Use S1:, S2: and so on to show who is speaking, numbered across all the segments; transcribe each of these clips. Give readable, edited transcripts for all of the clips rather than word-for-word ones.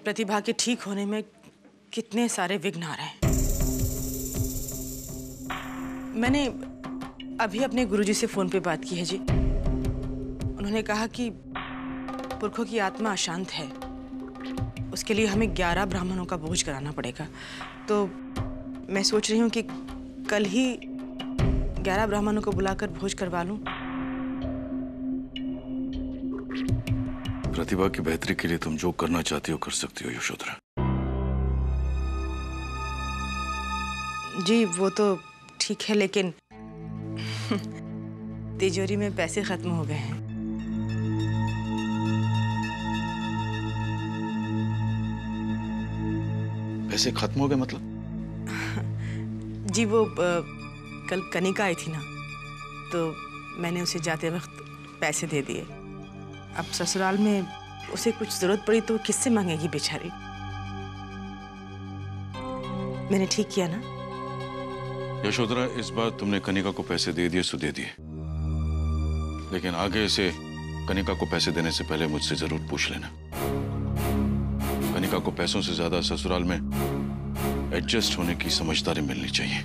S1: प्रतिभा के ठीक होने में कितने सारे विघ्न आ रहे हैं। मैंने अभी अपने गुरुजी से फोन पे बात की है जी। उन्होंने कहा कि पुरखों की आत्मा अशांत है, उसके लिए हमें 11 ब्राह्मणों का भोज कराना पड़ेगा। तो मैं सोच रही हूँ कि कल ही 11 ब्राह्मणों को बुलाकर भोज करवा लूं।
S2: प्रतिभा की बेहतरी के लिए तुम जो करना चाहती हो कर सकती हो यशोधरा।
S1: जी वो तो ठीक है, लेकिन तिजोरी में पैसे खत्म हो गए हैं।
S2: पैसे खत्म हो गए मतलब?
S1: जी वो कल कनिका आई थी ना, तो मैंने उसे जाते वक्त पैसे दे दिए। अब ससुराल में उसे कुछ जरूरत पड़ी तो किससे मांगेगी बेचारी। मैंने ठीक किया ना?
S2: यशोधरा, इस बार तुमने कनिका को पैसे दे दिए सो दे दिए, लेकिन आगे से कनिका को पैसे देने से पहले मुझसे जरूर पूछ लेना। कनिका को पैसों से ज्यादा ससुराल में एडजस्ट होने की समझदारी मिलनी चाहिए।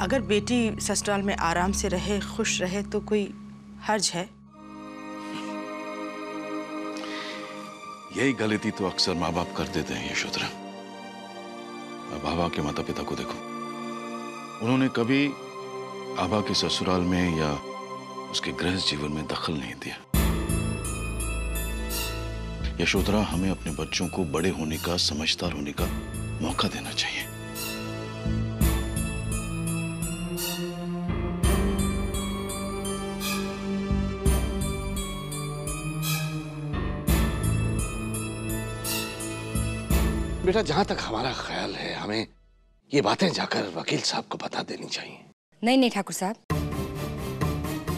S1: अगर बेटी ससुराल में आराम से रहे, खुश रहे तो कोई हर्ज है?
S2: यही गलती तो अक्सर माँ बाप कर देते हैं यशोधरा। अब आभा के माता पिता को देखो, उन्होंने कभी आभा के ससुराल में या उसके गृहस्थ जीवन में दखल नहीं दिया। यशोधरा, हमें अपने बच्चों को बड़े होने का, समझदार होने का मौका देना चाहिए।
S3: बेटा, जहां तक हमारा ख्याल है, हमें ये बातें जाकर वकील साहब को बता देनी चाहिए।
S4: नहीं नहीं ठाकुर साहब,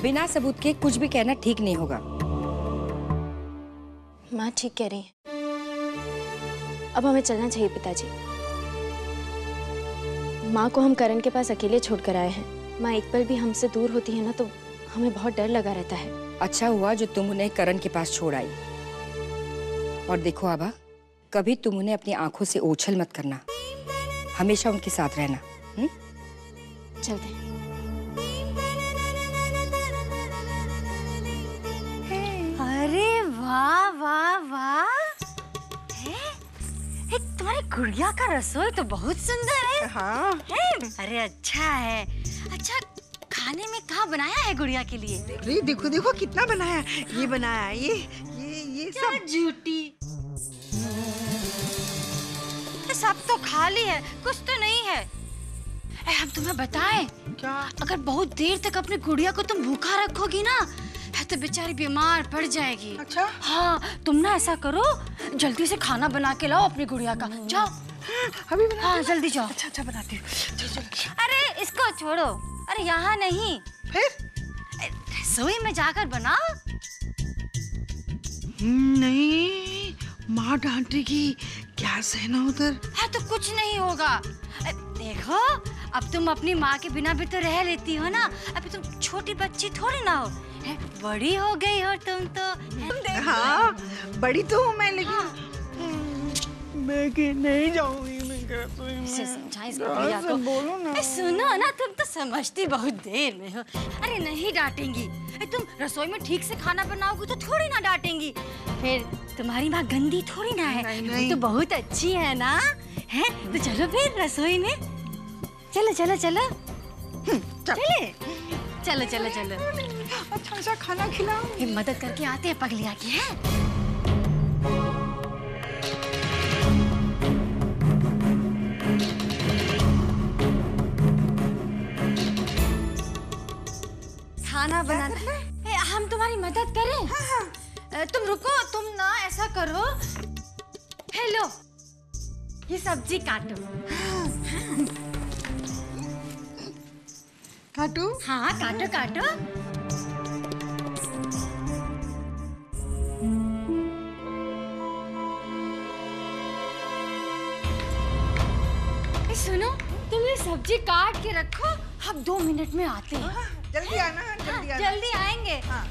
S4: बिना सबूत के कुछ भी कहना ठीक नहीं होगा।
S5: माँ ठीक कह रही है, अब हमें चलना चाहिए पिताजी। माँ को हम करण के पास अकेले छोड़कर आए हैं। माँ एक पल भी हमसे दूर होती है ना तो हमें बहुत डर लगा रहता है।
S4: अच्छा हुआ जो तुम उन्हें करण के पास छोड़ आई। और देखो आभा, कभी तुम उन्हें अपनी आंखों से ओझल मत करना, हमेशा उनके साथ रहना।
S5: चलते हैं।
S6: अरे वाह वाह वाह, तुम्हारी गुड़िया का रसोई तो बहुत सुंदर है।
S1: हाँ।
S6: अरे अच्छा है। अच्छा, खाने में क्या बनाया है गुड़िया के लिए?
S7: अरे देखो देखो कितना बनाया, ये बनाया, ये सब।
S6: झूठी, सब तो खाली है, कुछ तो नहीं है। हम तुम्हें बताएं
S7: क्या?
S6: अगर बहुत देर तक अपनी गुड़िया को तुम भूखा रखोगी ना तो बेचारी बीमार पड़ जाएगी।
S7: अच्छा?
S6: हाँ, तुम ना ऐसा करो, जल्दी से खाना बना के लाओ अपनी गुड़िया का। जाओ
S7: अभी बना।
S6: हाँ जल्दी जाओ।
S7: अच्छा अच्छा बनाती हूँ। चल चल।
S6: अरे इसको छोड़ो, अरे यहाँ नहीं,
S7: फिर?
S6: रसोई में जाकर बनाओ।
S7: नहीं, माँ डांटेगी, क्या सहना उधर।
S6: हाँ तो कुछ नहीं होगा। देखो, अब तुम अपनी माँ के बिना भी तो रह लेती हो ना। अभी तुम छोटी बच्ची थोड़ी ना हो, बड़ी हो गई हो तुम तो।
S7: हाँ बड़ी तो हूँ मैं, लेकिन मैं कि नहीं जाऊंगी। बोलो ना।
S6: सुनो ना, तुम तो समझती बहुत देर में हो। अरे नहीं डांटेंगी, तुम रसोई में ठीक से खाना बनाओगी तो थोड़ी ना डांटेंगी। फिर तुम्हारी माँ गंदी थोड़ी ना है, वो तो बहुत अच्छी है ना। है तो चलो फिर रसोई में, चलो चलो चलो चले, चलो चलो चलो।
S7: अच्छा अच्छा खाना खिलाओ।
S6: मदद करके आते हैं पगलिया की। है खाना बना, हम तुम्हारी मदद करें। हाँ। तुम रुको, तुम ना ऐसा करो, हेलो ये सब्जी काटो।
S7: काटो?
S6: हाँ काटो काटो। सुनो, तुम ये सब्जी काट के रखो, हम 2 मिनट में आते हैं।
S7: जल्दी आना, जल्दी आना।
S6: जल्दी आएंगे।
S7: हाँ।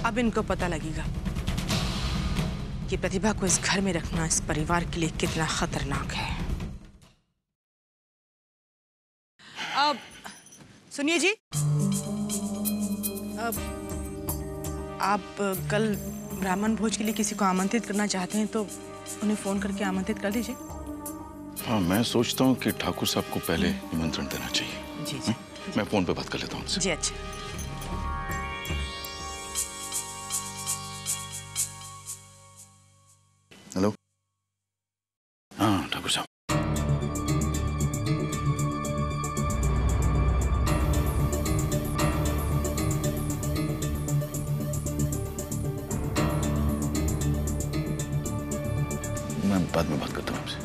S1: अब इनको पता लगेगा कि प्रतिभा को इस घर में रखना इस परिवार के लिए कितना खतरनाक है। अब सुनिए जी, अब आप कल ब्राह्मण भोज के लिए किसी को आमंत्रित करना चाहते हैं तो उन्हें फोन करके आमंत्रित कर लीजिए।
S2: हाँ, मैं सोचता हूँ कि ठाकुर साहब को पहले निमंत्रण देना चाहिए।
S1: जी जी।
S2: मैं फोन पे बात कर लेता हूँ उनसे।
S1: जी अच्छा।
S2: हेलो। हाँ ठाकुर साहब। मैं बाद में बात करता हूँ आपसे।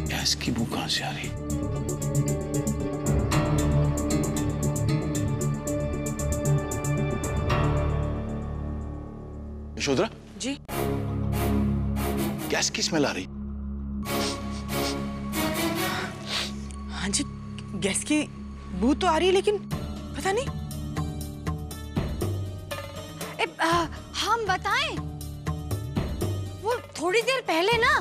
S2: गैस की बू कहां से आ रही? यशोधरा
S1: जी।
S2: गैस की स्मेल आ रही।
S1: हाँ जी, गैस की बू तो आ रही है लेकिन पता नहीं।
S6: हम बताएं, वो थोड़ी देर पहले ना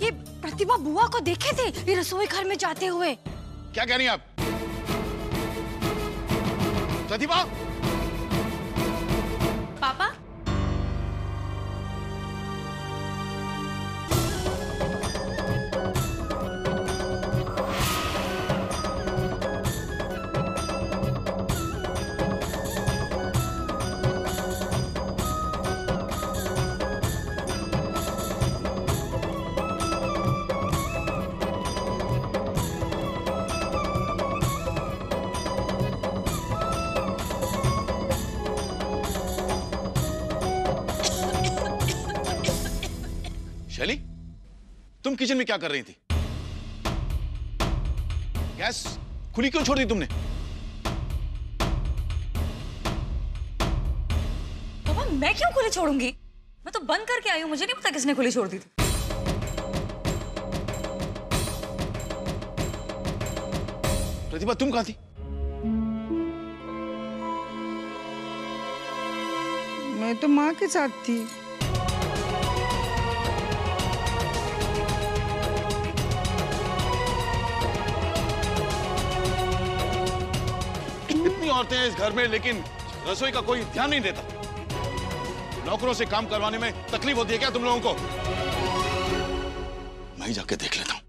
S6: ये प्रतिभा बुआ को देखे थे ये रसोई घर में जाते हुए।
S2: क्या कह रही हैं आप? प्रतिभा?
S5: पापा,
S2: शैली, तुम किचन में क्या कर रही थी? गैस खुली क्यों छोड़ दी तुमने?
S8: पापा, मैं क्यों खुली छोड़ूंगी? मैं तो बंद करके आई हूँ, मुझे नहीं पता किसने खुली छोड़ दी थी।
S2: प्रतिभा, तुम कहाँ थी?
S7: मैं तो माँ के साथ थी।
S2: इतनी औरतें हैं इस घर में लेकिन रसोई का कोई ध्यान नहीं देता। नौकरों से काम करवाने में तकलीफ होती है क्या तुम लोगों को? मैं ही जाके देख लेता हूं।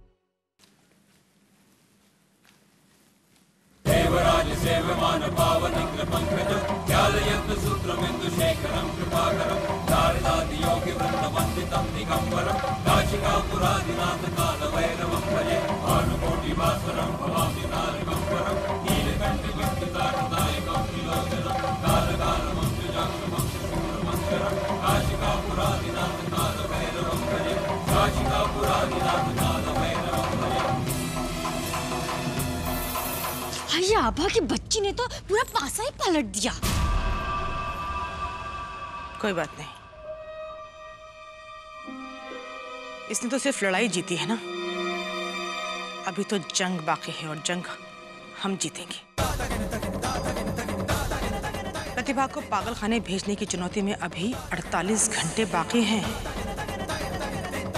S9: देवराज सेवमान पावनिग्र पंकजं ज्ञालयन्त सूत्रमिन्दु शेखरं कृपाकरं नारदादि योगि वृन्दवन्दितं दिगम्बरं काशिकापुरादिनाथ कालभैरवं भजे भानुकोटिवासरं भवामि नारगम्बरं नीलकण्ठिकण्ठिताकृदायकं विलोचनं कालकालमङ्गजाक्षमं शूरमङ्गरं काशिकापुरादिनाथ कालभैरवं भजे काशिकापुरादिनाथ कालभैरवं भजे।
S6: ये आभा की बच्ची ने तो पूरा पासा ही पलट दिया।
S1: कोई बात नहीं, इसने तो सिर्फ लड़ाई जीती है ना, अभी तो जंग बाकी है और जंग हम जीतेंगे। प्रतिभा को पागलखाने भेजने की चुनौती में अभी 48 घंटे बाकी हैं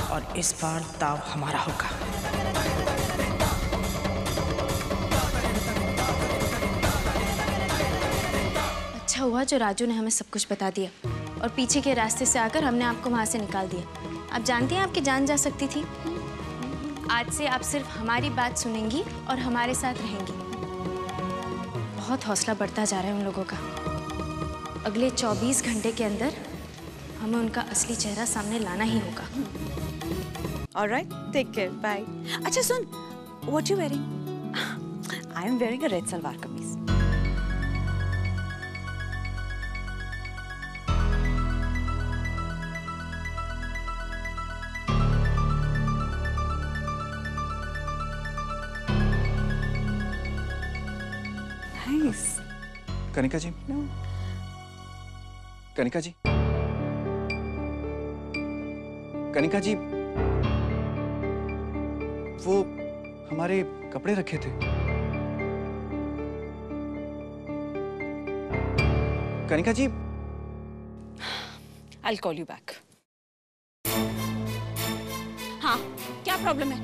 S1: और इस बार दाव हमारा होगा।
S5: अच्छा हुआ जो राजू ने हमें सब कुछ बता दिया और पीछे के रास्ते से आकर हमने आपको वहां से निकाल दिया। आप जानती हैं आपकी जान जा सकती थी। आज से आप सिर्फ हमारी बात सुनेंगी और हमारे साथ रहेंगी। बहुत हौसला बढ़ता जा रहा है उन लोगों का। अगले 24 घंटे के अंदर हमें उनका असली चेहरा सामने लाना ही होगा।
S10: Alright, take care, bye. अच्छा सुन, what you wearing? I am wearing a red salwar kameez. Nice.
S11: Kanika ji, Kanika ji, Kanika ji, वो हमारे कपड़े रखे थे। कनिका जी,
S10: I'll call you back. हाँ, क्या प्रॉब्लम है?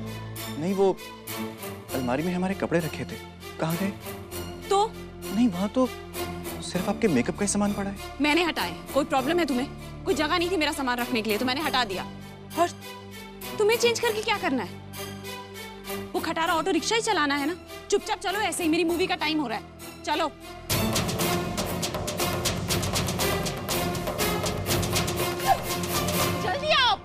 S11: नहीं, वो अलमारी में हमारे कपड़े रखे थे, कहाँ गए?
S10: तो?
S11: नहीं, वहाँ तो सिर्फ आपके मेकअप का ही सामान पड़ा है।
S10: मैंने हटाए। कोई प्रॉब्लम है तुम्हें? कोई जगह नहीं थी मेरा सामान रखने के लिए, तो मैंने हटा दिया। और तुम्हें चेंज करके क्या करना है? वो खटारा ऑटो रिक्शा ही चलाना है ना? चुपचाप चलो, ऐसे ही मेरी मूवी का टाइम हो रहा है। चलो। जल्दी आओ।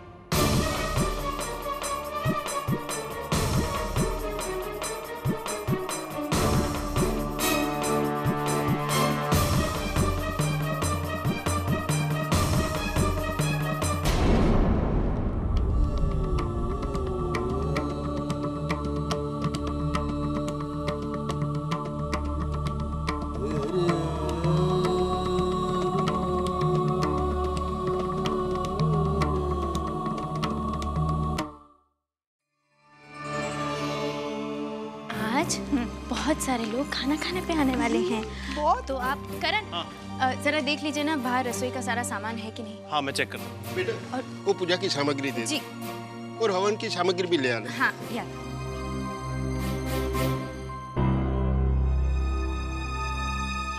S5: आज बहुत सारे लोग खाना खाने पे आने वाले हैं। तो आप करण जरा देख लीजिए ना बाहर रसोई का सारा सामान है कि नहीं।
S12: हाँ, मैं चेक करता हूँ।
S13: बेटा, वो पूजा की सामग्री दे
S5: जी,
S13: और हवन की सामग्री भी ले आना।
S5: हाँ याद।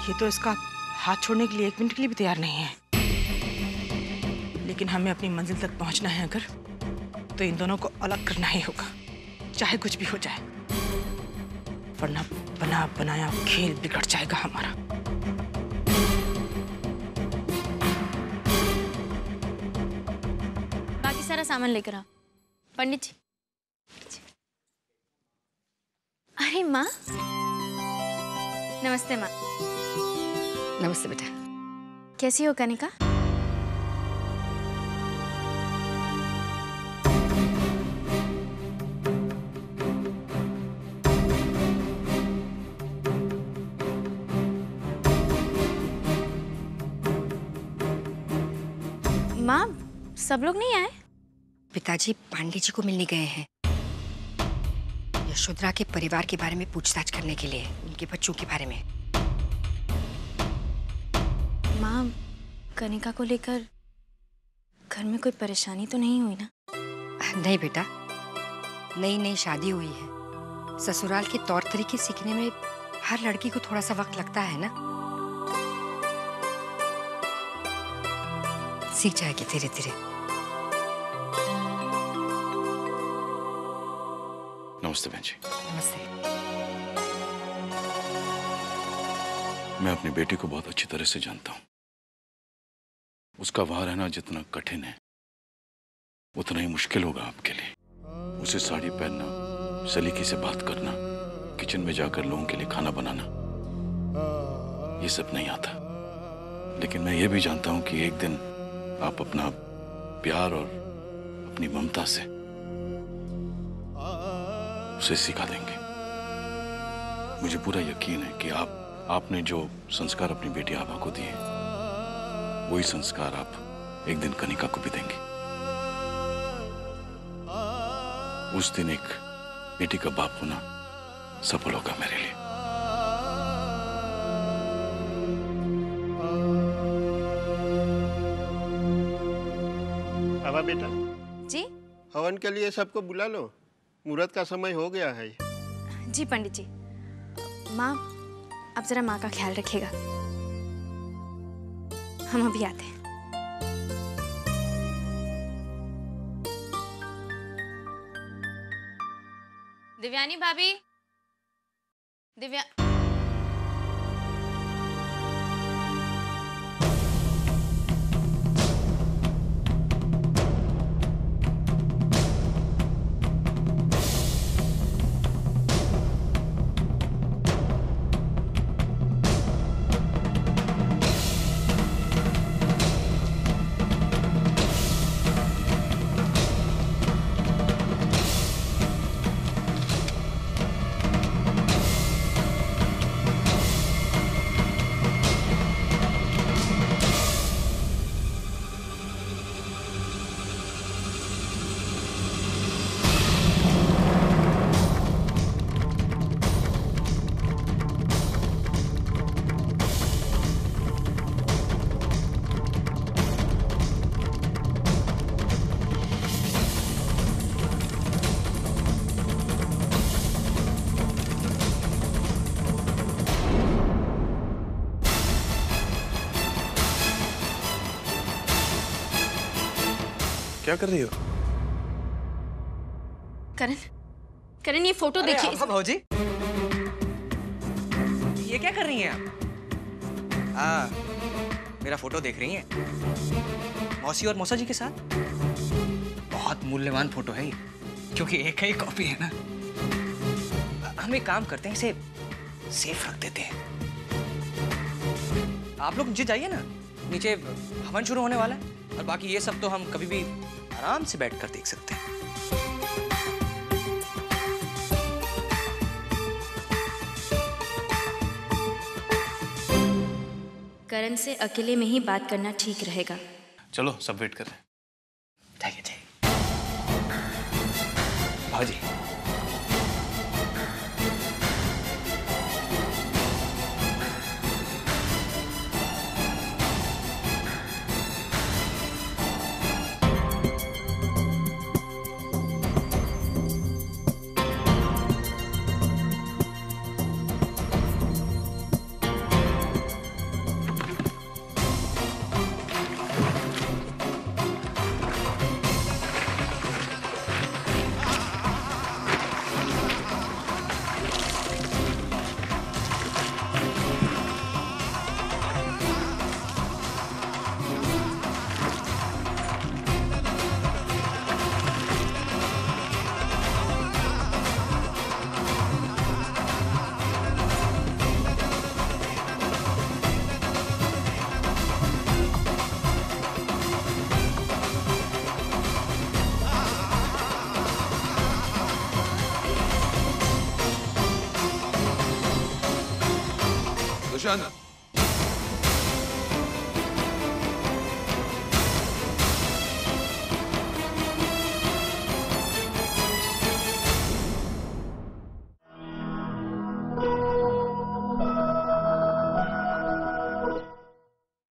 S1: ये तो इसका हाथ छोड़ने के लिए 1 मिनट के लिए भी तैयार नहीं है। लेकिन हमें अपनी मंजिल तक पहुंचना है अगर, तो इन दोनों को अलग करना ही होगा, चाहे कुछ भी हो जाए, वरना बना बनाया खेल बिगड़ जाएगा हमारा।
S5: बाकी सारा सामान लेकर आओ। पंडित जी। अरे माँ, नमस्ते माँ।
S4: नमस्ते बेटा।
S5: कैसी हो कनिका? माँ, सब लोग नहीं आए?
S4: पिताजी पांडे जी को मिलने गए हैं, यशोधरा के परिवार के बारे में पूछताछ करने के लिए, उनके बच्चों के बारे में।
S5: माँ, कनिका को लेकर घर में कोई परेशानी तो नहीं हुई ना?
S4: नहीं बेटा, नई नई शादी हुई है, ससुराल के तौर तरीके सीखने में हर लड़की को थोड़ा सा वक्त लगता है ना। सीख जाएगी धीरे धीरे।
S2: नमस्ते बहन जी।
S4: नमस्ते।
S2: मैं अपनी बेटी को बहुत अच्छी तरह से जानता हूं। उसका वहां रहना जितना कठिन है उतना ही मुश्किल होगा आपके लिए। उसे साड़ी पहनना, सलीके से बात करना, किचन में जाकर लोगों के लिए खाना बनाना, ये सब नहीं आता। लेकिन मैं ये भी जानता हूं कि एक दिन आप अपना प्यार और अपनी ममता से उसे सिखा देंगे। मुझे पूरा यकीन है कि आपने जो संस्कार अपनी बेटी आभा को दिए, वही संस्कार आप एक दिन कनिका को भी देंगे। उस दिन एक बेटी का बाप होना सफल होगा मेरे लिए।
S13: आभा बेटा।
S5: जी?
S13: हवन के लिए सबको बुला लो, मुहूर्त का समय हो गया है।
S5: जी पंडित जी। माँ, आप जरा माँ का ख्याल रखिएगा, हम अभी आते हैं। दिव्यानी भाभी, दिव्या
S11: क्या कर रही हो?
S5: करण, करण ये फोटो देखिए।
S12: भाऊजी, ये क्या कर रही हैं आप? मेरा फोटो देख रही हैं मौसी और मौसा जी के साथ। बहुत मूल्यवान फोटो है ये, क्योंकि एक ही कॉपी है ना। हम एक काम करते हैं, इसे सेफ रख देते हैं। आप लोग नीचे जाइए ना, नीचे हवन शुरू होने वाला है, और बाकी ये सब तो हम कभी भी आराम से बैठकर देख सकते हैं।
S5: करण से अकेले में ही बात करना ठीक रहेगा।
S11: चलो सब वेट कर रहे हैं।
S12: जाइए जाइए। भाजी,
S14: दुष्यंत,